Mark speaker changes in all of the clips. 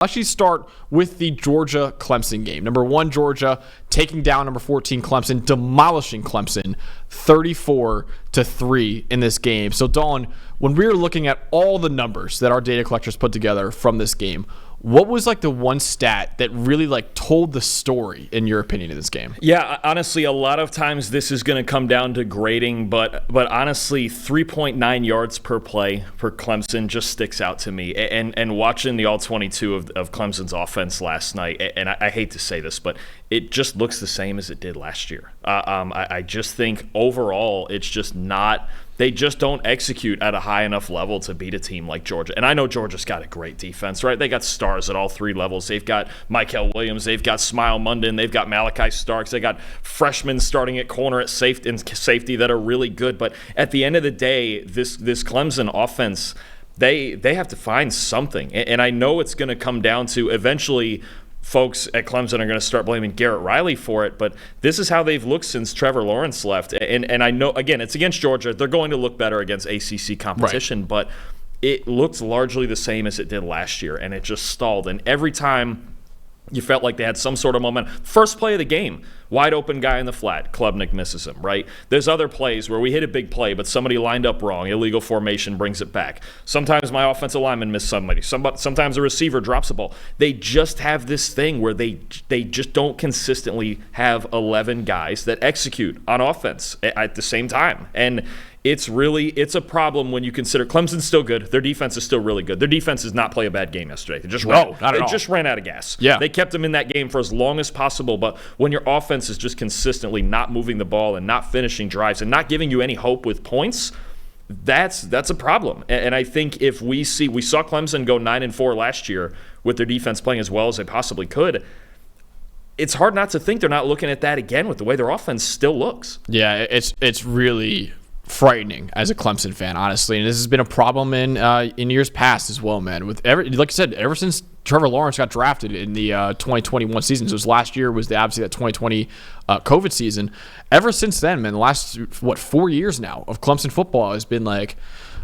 Speaker 1: Actually start with the Georgia-Clemson game. Number 1, Georgia taking down number 14, Clemson, demolishing Clemson 34-3 in this game. So, Dalton, when we were looking at all the numbers that our data collectors put together from this game, what was like the one stat that really like told the story in your opinion in this game?
Speaker 2: Yeah, honestly, a lot of times this is going to come down to grading, but honestly, 3.9 yards per play for Clemson just sticks out to me. And watching the all-22 of Clemson's offense last night, and I hate to say this, but it just looks the same as it did last year. I just think overall it's just not – they just don't execute at a high enough level to beat a team like Georgia. And I know Georgia's got a great defense, right? They got stars at all 3 levels. They've got Michael Williams. They've got Smile Munden. They've got Malaki Starks. They got freshmen starting at corner at safety that are really good. But at the end of the day, this Clemson offense, they have to find something. And I know it's going to come down to eventually – folks at Clemson are going to start blaming Garrett Riley for it, but this is how they've looked since Trevor Lawrence left. And I know, again, it's against Georgia. They're going to look better against ACC competition, right, but it looks largely the same as it did last year, and it just stalled. And every time you felt like they had some sort of momentum. First play of the game, wide open guy in the flat. Klubnik misses him, right? There's other plays where we hit a big play, but somebody lined up wrong. Illegal formation brings it back. Sometimes my offensive lineman missed somebody. Sometimes a receiver drops a ball. They just have this thing where they just don't consistently have 11 guys that execute on offense at the same time. And it's a problem when you consider Clemson's still good. Their defense is still really good. Their defense does not play a bad game yesterday. They just ran out of gas.
Speaker 1: Yeah.
Speaker 2: They kept them in that game for as long as possible, but when your offense is just consistently not moving the ball and not finishing drives and not giving you any hope with points, that's a problem. And I think if we saw Clemson go 9-4 last year with their defense playing as well as they possibly could, it's hard not to think they're not looking at that again with the way their offense still looks.
Speaker 1: Yeah, it's really frightening as a Clemson fan, honestly, and this has been a problem in years past as well, man. Like I said, ever since Trevor Lawrence got drafted in the 2021 season, so last year was obviously that 2020 COVID season. Ever since then, man, the last 4 years now of Clemson football has been like,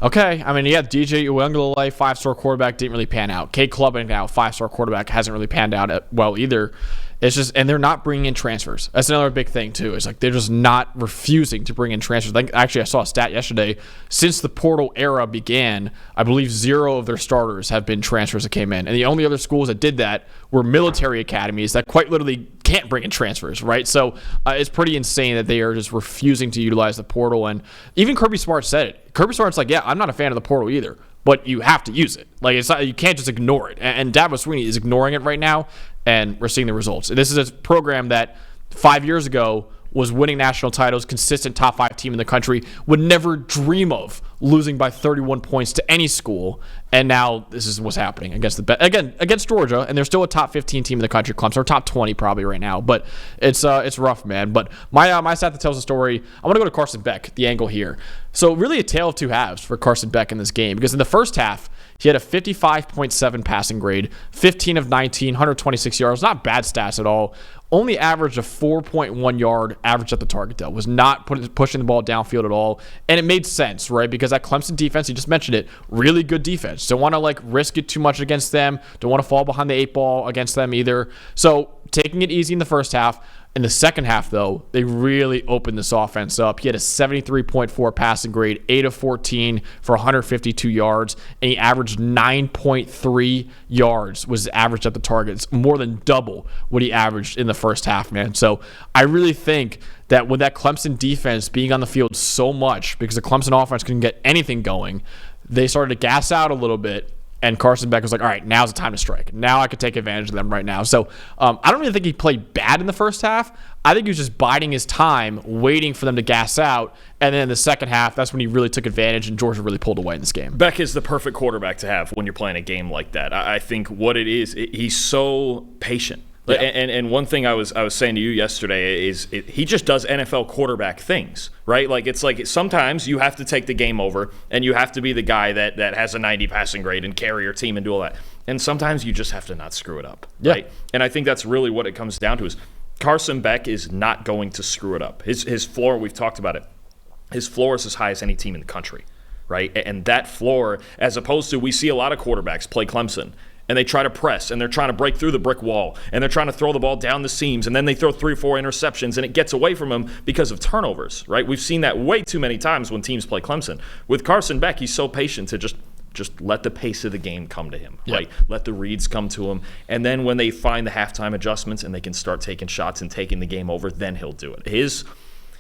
Speaker 1: okay, I mean, yeah, DJ Uiagalelei, 5-star quarterback, didn't really pan out. Cade Klubnik now, 5-star quarterback, hasn't really panned out well either. It's just, and they're not bringing in transfers. That's another big thing too. It's like they're just not refusing to bring in transfers. Actually, I saw a stat yesterday. Since the portal era began, I believe 0 of their starters have been transfers that came in, and the only other schools that did that were military academies that quite literally can't bring in transfers, right? So it's pretty insane that they are just refusing to utilize the portal. And even Kirby Smart said it. Kirby Smart's like, yeah, I'm not a fan of the portal either, but you have to use it. Like, it's not, you can't just ignore it. And Dabo Swinney is ignoring it right now, and we're seeing the results. This is a program that 5 years ago was winning national titles, consistent top 5 team in the country, would never dream of losing by 31 points to any school, and now this is what's happening against Georgia, and they're still a top 15 team in the country. Clemson are top 20 probably right now, but it's rough, man. But my stat that tells the story, I want to go to Carson Beck, the angle here. So really a tale of two halves for Carson Beck in this game, because in the first half, he had a 55.7 passing grade, 15 of 19, 126 yards. Not bad stats at all. Only averaged a 4.1 yard average at the target, though. Was not pushing the ball downfield at all. And it made sense, right? Because that Clemson defense, you just mentioned it, really good defense. Don't want to risk it too much against them. Don't want to fall behind the 8 ball against them either. So taking it easy in the first half. In the second half, though, they really opened this offense up. He had a 73.4 passing grade, 8 of 14 for 152 yards, and he averaged 9.3 yards was averaged at the target. It's more than double what he averaged in the first half, man. So I really think that with that Clemson defense being on the field so much, because the Clemson offense couldn't get anything going, they started to gas out a little bit. And Carson Beck was like, all right, now's the time to strike. Now I could take advantage of them right now. So I don't really think he played bad in the first half. I think he was just biding his time, waiting for them to gas out. And then in the second half, that's when he really took advantage, and Georgia really pulled away in this game.
Speaker 2: Beck is the perfect quarterback to have when you're playing a game like that. I think what it is, he's so patient. Yeah. And one thing I was saying to you yesterday is he just does NFL quarterback things, right? It's like sometimes you have to take the game over, and you have to be the guy that has a 90 passing grade and carry your team and do all that. And sometimes you just have to not screw it up, right? And I think that's really what it comes down to is Carson Beck is not going to screw it up. His floor, we've talked about it, his floor is as high as any team in the country, right? And that floor, as opposed to we see a lot of quarterbacks play Clemson, and they try to press, and they're trying to break through the brick wall, and they're trying to throw the ball down the seams, and then they throw 3 or 4 interceptions, and it gets away from them because of turnovers, right? We've seen that way too many times when teams play Clemson. With Carson Beck, he's so patient to just let the pace of the game come to him, right? Let the reads come to him. And then when they find the halftime adjustments and they can start taking shots and taking the game over, then he'll do it.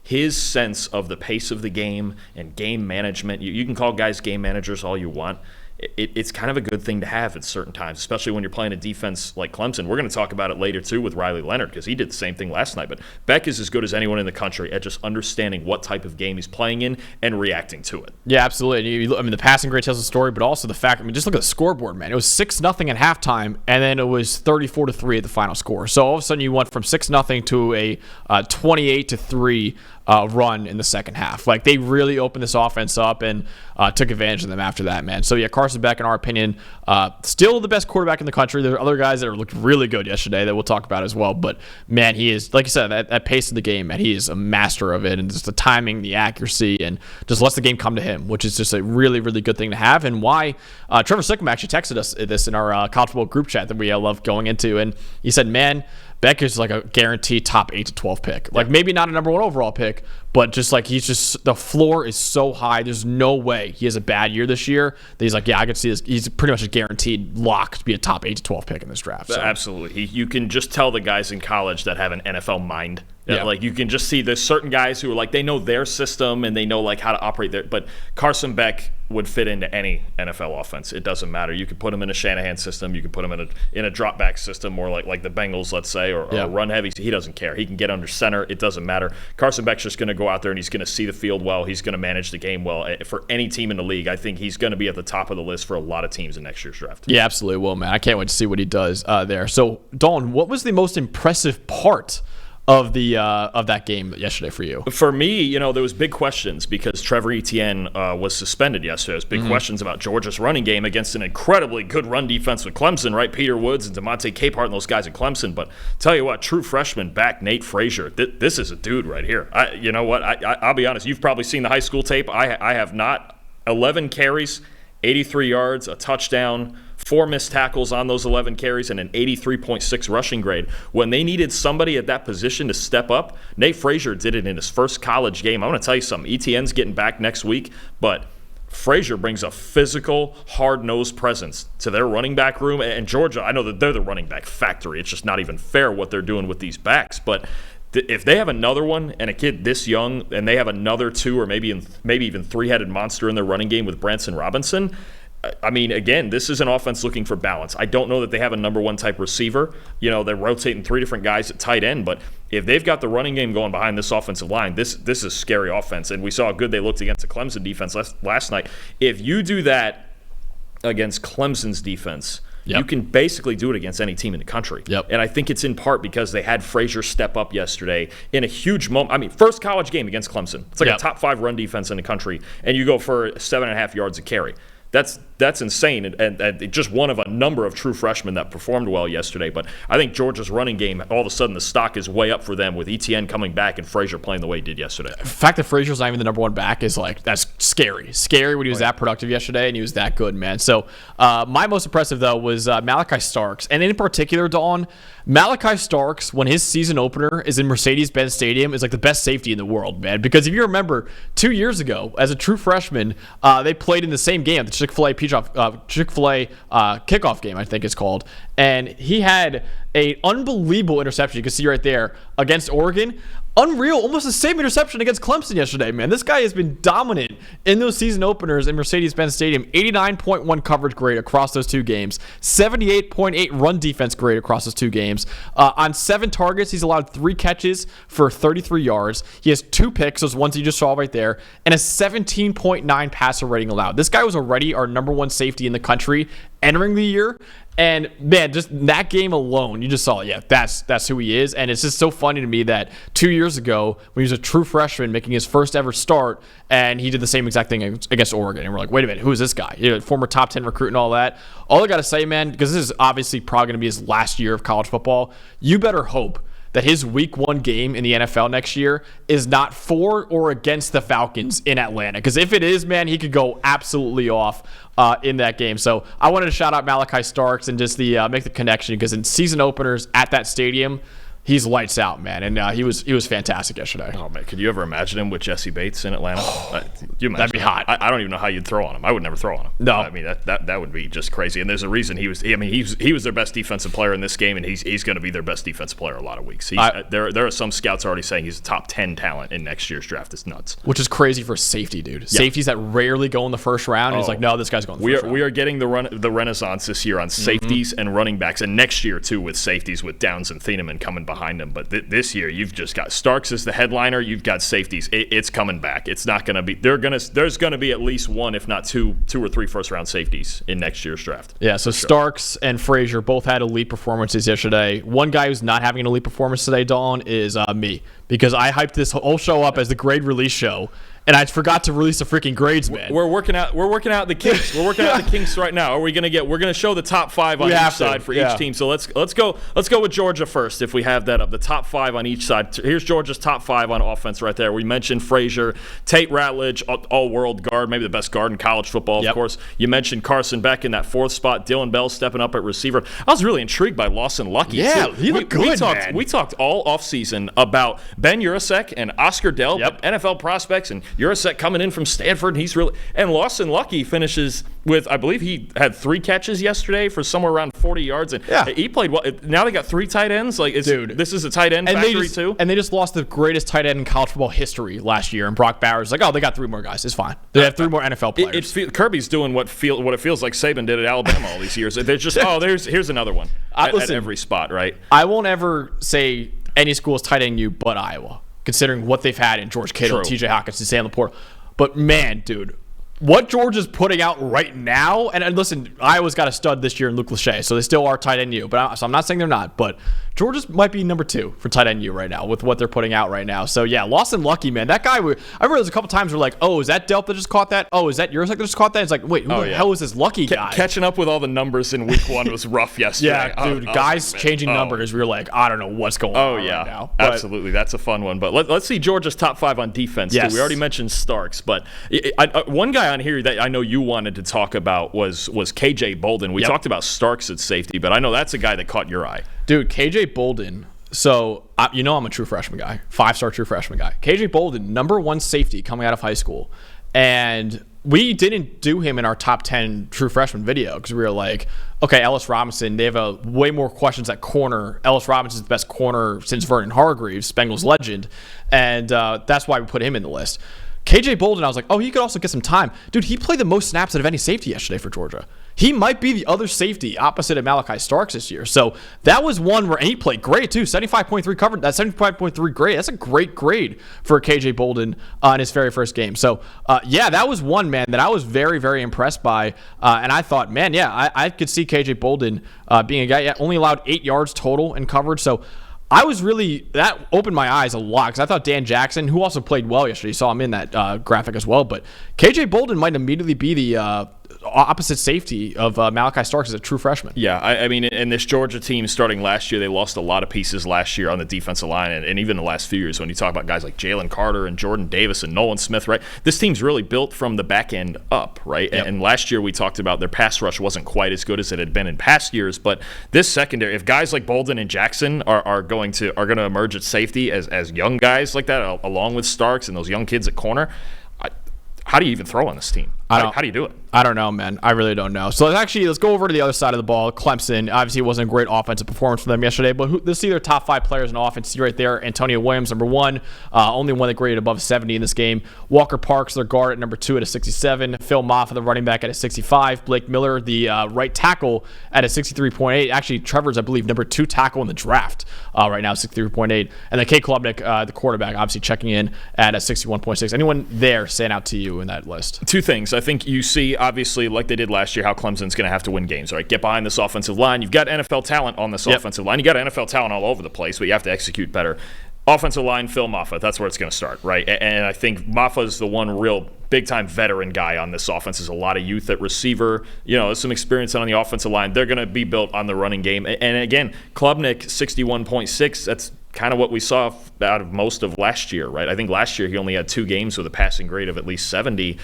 Speaker 2: His sense of the pace of the game and game management, you can call guys game managers all you want. It's kind of a good thing to have at certain times, especially when you're playing a defense like Clemson. We're going to talk about it later, too, with Riley Leonard, because he did the same thing last night. But Beck is as good as anyone in the country at just understanding what type of game he's playing in and reacting to it.
Speaker 1: Yeah, absolutely. The passing grade tells the story, but also the fact, just look at the scoreboard, man. It was 6-0 at halftime, and then it was 34-3 at the final score. So all of a sudden you went from 6-0 to a 28-3 run in the second half. Like, they really opened this offense up and took advantage of them after that, man. So, yeah, Carson Beck, in our opinion, still the best quarterback in the country. There are other guys that looked really good yesterday that we'll talk about as well. But, man, he is, like you said, that pace of the game, man, he is a master of it. And just the timing, the accuracy, and just lets the game come to him, which is just a really, really good thing to have. And why Trevor Sickham actually texted us this in our college football group chat that we love going into. And he said, man, Beck is like a guaranteed top 8 to 12 pick. Like, maybe not a number 1 overall pick, but just like the floor is so high. There's no way he has a bad year this year that he's like, yeah, I can see this. He's pretty much a guaranteed lock to be a top 8 to 12 pick in this draft. So.
Speaker 2: Absolutely. You can just tell the guys in college that have an NFL mind. Yeah. Like, you can just see there's certain guys who are like, they know their system and they know like how to operate there. But Carson Beck would fit into any NFL offense. It doesn't matter. You could put him in a Shanahan system. You could put him in a drop back system, or like the Bengals, let's say, or run heavy. He doesn't care. He can get under center. It doesn't matter. Carson Beck's just going to go out there and he's going to see the field well. He's going to manage the game well. For any team in the league, I think he's going to be at the top of the list for a lot of teams in next year's draft.
Speaker 1: Yeah, absolutely. Well, man, I can't wait to see what he does there. So, Dalton, what was the most impressive part of that game yesterday for you?
Speaker 2: For me, there was big questions because Trevor Etienne was suspended yesterday. There's big questions about Georgia's running game against an incredibly good run defense with Clemson, right? Peter Woods and DeMonte Capehart and those guys at Clemson. But tell you what, true freshman back Nate Frazier, this is a dude right here. You know what? I'll be honest. You've probably seen the high school tape. I have not. 11 carries, 83 yards, a touchdown, 4 missed tackles on those 11 carries, and an 83.6 rushing grade. When they needed somebody at that position to step up, Nate Frazier did it in his first college game. I'm going to tell you something. Etienne's getting back next week, but Frazier brings a physical, hard-nosed presence to their running back room. And Georgia, I know that they're the running back factory. It's just not even fair what they're doing with these backs. But if they have another one and a kid this young, and they have another 2 or maybe even 3-headed monster in their running game with Branson Robinson, I mean, again, this is an offense looking for balance. I don't know that they have a number 1 type receiver. They're rotating 3 different guys at tight end, but if they've got the running game going behind this offensive line, this is a scary offense. And we saw how good they looked against the Clemson defense last night. If you do that against Clemson's defense, you can basically do it against any team in the country. And I think it's in part because they had Frazier step up yesterday in a huge moment. I mean, first college game against Clemson. It's like a top 5 run defense in the country, and you go for 7.5 yards a carry. That's insane, and just one of a number of true freshmen that performed well yesterday. But I think Georgia's running game, all of a sudden the stock is way up for them with Etienne coming back and Frazier playing the way he did yesterday.
Speaker 1: The fact that Frazier's not even the number 1 back is that's scary. Scary when he was that productive yesterday and he was that good, man. So my most impressive, though, was Malaki Starks. And in particular, Dawn, Malaki Starks, when his season opener is in Mercedes-Benz Stadium, is like the best safety in the world, man. Because if you remember, 2 years ago, as a true freshman, they played in the same game, the Chick-fil-A kickoff game, I think it's called. And he had an unbelievable interception. You can see right there against Oregon. Unreal, almost the same interception against Clemson yesterday, man. This guy has been dominant in those season openers in Mercedes-Benz Stadium. 89.1 coverage grade across those 2 games. 78.8 run defense grade across those 2 games. On 7 targets, he's allowed 3 catches for 33 yards. He has 2 picks, those ones you just saw right there, and a 17.9 passer rating allowed. This guy was already our number 1 safety in the country entering the year. And, man, just that game alone, you just saw, that's who he is. And it's just so funny to me that 2 years ago, when he was a true freshman making his first ever start, and he did the same exact thing against Oregon. And we're like, wait a minute, who is this guy? Former top 10 recruit and all that. All I got to say, man, because this is obviously probably going to be his last year of college football, you better hope that his week 1 game in the NFL next year is not for or against the Falcons in Atlanta. Because if it is, man, he could go absolutely off in that game. So I wanted to shout out Malaki Starks and just make the connection, because in season openers at that stadium, he's lights out, man, and he was fantastic yesterday.
Speaker 2: Oh man, could you ever imagine him with Jesse Bates in Atlanta?
Speaker 1: That'd be hot.
Speaker 2: I don't even know how you'd throw on him. I would never throw on him.
Speaker 1: No,
Speaker 2: I mean that would be just crazy. And there's a reason he was their best defensive player in this game, and he's going to be their best defensive player a lot of weeks. There are some scouts already saying he's a top 10 talent in next year's draft. It's nuts.
Speaker 1: Which is crazy for safety, dude. Yeah. Safeties that rarely go in the first round. And he's like, no, this guy's going in the first round.
Speaker 2: We are getting the renaissance this year on safeties and running backs, and next year too with safeties with Downs and Thieneman coming behind him. But this year you've just got Starks as the headliner. You've got safeties. It's coming back. It's not going to be. There's going to be at least one, if not two or three first-round safeties in next year's draft.
Speaker 1: Yeah. So Starks and Frazier both had elite performances yesterday. One guy who's not having an elite performance today, Dalton, is me, because I hyped this whole show up as the grade release show, and I forgot to release the freaking grades, man.
Speaker 2: We're working out the kinks. We're working out the kinks right now. We're gonna show the top 5 on each side for each team. So let's go with Georgia first, if we have that up. The top 5 on each side. Here's Georgia's top 5 on offense right there. We mentioned Frazier, Tate Ratledge, all-world guard, maybe the best guard in college football, of course. You mentioned Carson Beck in that 4th spot. Dylan Bell stepping up at receiver. I was really intrigued by Lawson Lucky.
Speaker 1: Yeah,
Speaker 2: too.
Speaker 1: he looked good, man.
Speaker 2: We talked all offseason about Ben Urasek and Oscar Dell, NFL prospects, and Urasek coming in from Stanford. And Lawson Lucky finishes with, I believe he had 3 catches yesterday for somewhere around 40 yards, and he played well. Now they got 3 tight ends. This is a tight end factory too.
Speaker 1: And they just lost the greatest tight end in college football history last year, and Brock Bowers like, oh, they got 3 more guys. It's fine. They have 3 more NFL players.
Speaker 2: Kirby's doing what it feels like Saban did at Alabama all these years. They're just here's another one at every spot, right?
Speaker 1: I won't ever say any school is tight end you but Iowa, considering what they've had in George Kittle, T.J. Hawkinson, Sam Laporta. But man, dude, what Georgia's putting out right now, and listen, Iowa's got a stud this year in Luke Lachey, so they still are tight end U. So I'm not saying they're not, but Georgia's might be number 2 for tight end U right now with what they're putting out right now. So yeah, Lawson Lucky, man, that guy. I realized a couple times we're like, oh, is that Delp that just caught that? Oh, is that Urasek that just caught that? It's like, wait, who the hell is this Lucky guy?
Speaker 2: Catching up with all the numbers in week 1 was rough yesterday.
Speaker 1: Yeah, dude, guys changing numbers. We're like, I don't know what's going on right now.
Speaker 2: But absolutely, that's a fun one. But let's see Georgia's top 5 on defense too. We already mentioned Starks, but one guy on here that I know you wanted to talk about was KJ Bolden. We talked about Starks at safety, but I know that's a guy that caught your eye.
Speaker 1: Dude, KJ Bolden. So, I'm a true freshman guy, 5-star true freshman guy. KJ Bolden, number 1 safety coming out of high school. And we didn't do him in our top 10 true freshman video because we were like, okay, Ellis Robinson, they have way more questions at corner. Ellis Robinson's the best corner since Vernon Hargreaves, Bengals legend. And that's why we put him in the list. KJ Bolden, I was like, oh, he could also get some time. Dude, he played the most snaps out of any safety yesterday for Georgia. He might be the other safety opposite of Malaki Starks this year. So that was one where he played great too. 75.3 covered. That's 75.3 grade. That's a great grade for KJ Bolden in his very first game. So that was one, man, that I was very, very impressed by. And I thought, man, I could see KJ Bolden being a guy only allowed 8 yards total in coverage. So that opened my eyes a lot because I thought Dan Jackson, who also played well yesterday, you saw him in that graphic as well, but KJ Bolden might immediately be the opposite safety of Malaki Starks as a true freshman.
Speaker 2: Yeah, I mean, in this Georgia team starting last year, they lost a lot of pieces last year on the defensive line, and even the last few years when you talk about guys like Jalen Carter and Jordan Davis and Nolan Smith, right? This team's really built from the back end up, right? Yep. And last year we talked about their pass rush wasn't quite as good as it had been in past years, but this secondary, if guys like Bolden and Jackson are going to emerge at safety as young guys like that, along with Starks and those young kids at corner, how do you even throw on this team? How do you do it?
Speaker 1: I don't know, man. I really don't know. So let's go over to the other side of the ball. Clemson, obviously it wasn't a great offensive performance for them yesterday, but let's see their top 5 players in offense. See right there, Antonio Williams, number 1, only one that graded above 70 in this game. Walker Parks, their guard, at number 2 at a 67. Phil Moffa, the running back, at a 65. Blake Miller, the right tackle, at a 63.8. Actually, Trevor's, I believe, number 2 tackle in the draft right now, 63.8. And then Kate Klubnik, the quarterback, obviously checking in at a 61.6. Anyone there stand out to you in that list?
Speaker 2: 2 things. I think you see, obviously, like they did last year, how Clemson's going to have to win games, right? Get behind this offensive line. You've got NFL talent on this offensive line. You got NFL talent all over the place, but you have to execute better. Offensive line, Phil Moffa. That's where it's going to start, right? And I think Moffa is the one real big-time veteran guy on this offense. There's a lot of youth at receiver. Some experience on the offensive line. They're going to be built on the running game. And again, Klubnik, 61.6. That's kind of what we saw out of most of last year, right? I think last year he only had 2 games with a passing grade of at least 70.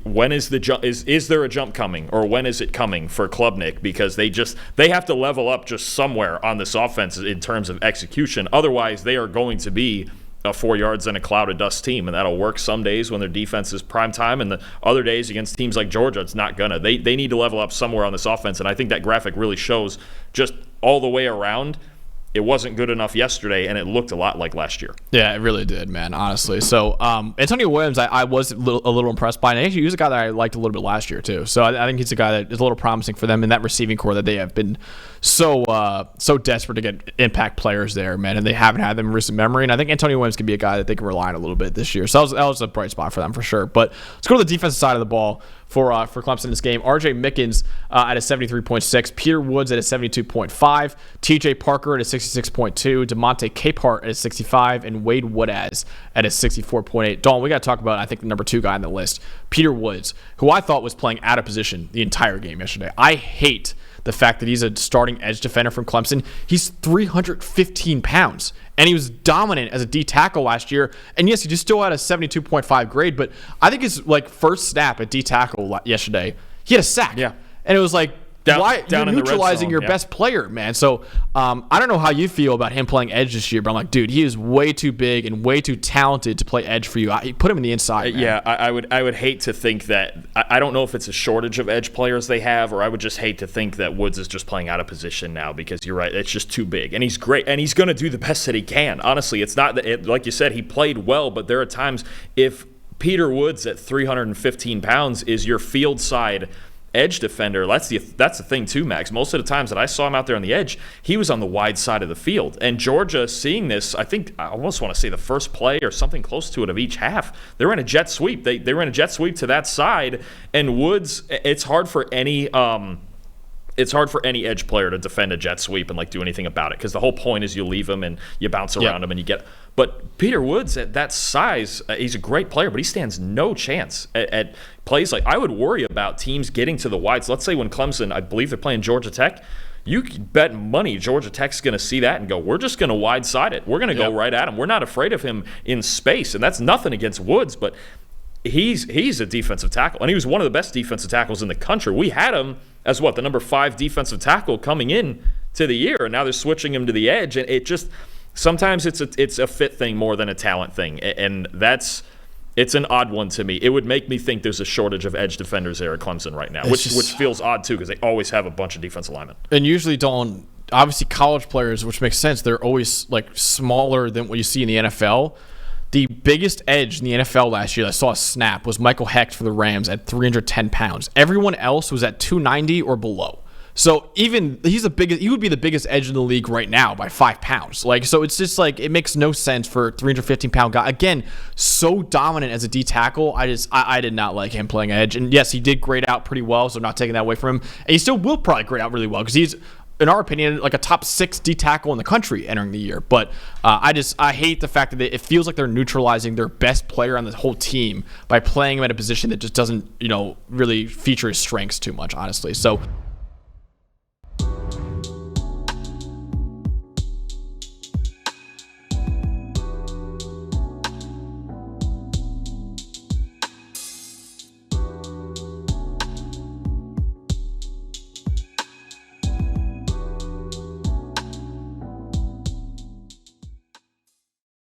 Speaker 2: When is the jump? Is there a jump coming, or when is it coming for Klubnik? Because they have to level up just somewhere on this offense in terms of execution. Otherwise, they are going to be a 4 yards and a cloud of dust team, and that'll work some days when their defense is prime time, and the other days against teams like Georgia, it's not gonna. They need to level up somewhere on this offense, and I think that graphic really shows just all the way around. It wasn't good enough yesterday, and it looked a lot like last year.
Speaker 1: Yeah, it really did, man, honestly. So, Antonio Williams, I was a little impressed by. And actually, he was a guy that I liked a little bit last year, too. So, I think he's a guy that is a little promising for them in that receiving core that they have been so desperate to get impact players there, man. And they haven't had them in recent memory. And I think Antonio Williams can be a guy that they can rely on a little bit this year. So, that was a bright spot for them for sure. But let's go to the defensive side of the ball for Clemson in this game. R.J. Mickens at a 73.6, Peter Woods at a 72.5, T.J. Parker at a 66.2, DeMonte Capehart at a 65, and Wade Woodaz at a 64.8. Dalton, we got to talk about, I think, the number 2 guy on the list, Peter Woods, who I thought was playing out of position the entire game yesterday. I hate the fact that he's a starting edge defender from Clemson. He's 315 pounds, and he was dominant as a D tackle last year. And yes, he just still had a 72.5 grade, but I think his first snap at D tackle yesterday, he had a sack.
Speaker 2: Yeah.
Speaker 1: And it was like, why
Speaker 2: down
Speaker 1: you're
Speaker 2: in the red
Speaker 1: neutralizing
Speaker 2: zone,
Speaker 1: your best player, man. So I don't know how you feel about him playing edge this year, but I'm like, dude, he is way too big and way too talented to play edge for you. Put him in the inside, man.
Speaker 2: Yeah, I would hate to think that. I don't know if it's a shortage of edge players they have, or I would just hate to think that Woods is just playing out of position now, because you're right, it's just too big. And he's great, and he's going to do the best that he can. Honestly, it's not that, like you said, he played well, but there are times if Peter Woods at 315 pounds is your field side edge defender, that's the thing too, Max. Most of the times that I saw him out there on the edge, he was on the wide side of the field. And Georgia, seeing this, I think I almost want to say the first play or something close to it of each half, they were in a jet sweep. They were in a jet sweep to that side, and Woods, it's hard for any edge player to defend a jet sweep and do anything about it, because the whole point is you leave him and you bounce around him and you get. But Peter Woods at that size, he's a great player, but he stands no chance at plays like. I would worry about teams getting to the wides. Let's say when Clemson, I believe they're playing Georgia Tech, you could bet money Georgia Tech's going to see that and go, we're just going to wide side it. We're going to go right at him. We're not afraid of him in space, and that's nothing against Woods, but he's a defensive tackle, and he was one of the best defensive tackles in the country. We had him as the number 5 defensive tackle coming in to the year, and now they're switching him to the edge, and it just sometimes it's a fit thing more than a talent thing, and it's an odd one to me. It would make me think there's a shortage of edge defenders there at Clemson right now, which feels odd too, because they always have a bunch of defensive linemen. And
Speaker 1: usually obviously college players, which makes sense, they're always smaller than what you see in the NFL. The biggest edge in the NFL last year that I saw a snap was Michael Hecht for the Rams at 310 pounds. Everyone else was at 290 or below. So he would be the biggest edge in the league right now by 5 pounds. So it's just it makes no sense for a 315-pound guy. Again, so dominant as a D tackle. I did not like him playing edge. And yes, he did grade out pretty well, so I'm not taking that away from him. And he still will probably grade out really well, because he's, in our opinion, a top 6 D tackle in the country entering the year. But I hate the fact that it feels like they're neutralizing their best player on the whole team by playing him at a position that just doesn't, really feature his strengths too much, honestly. So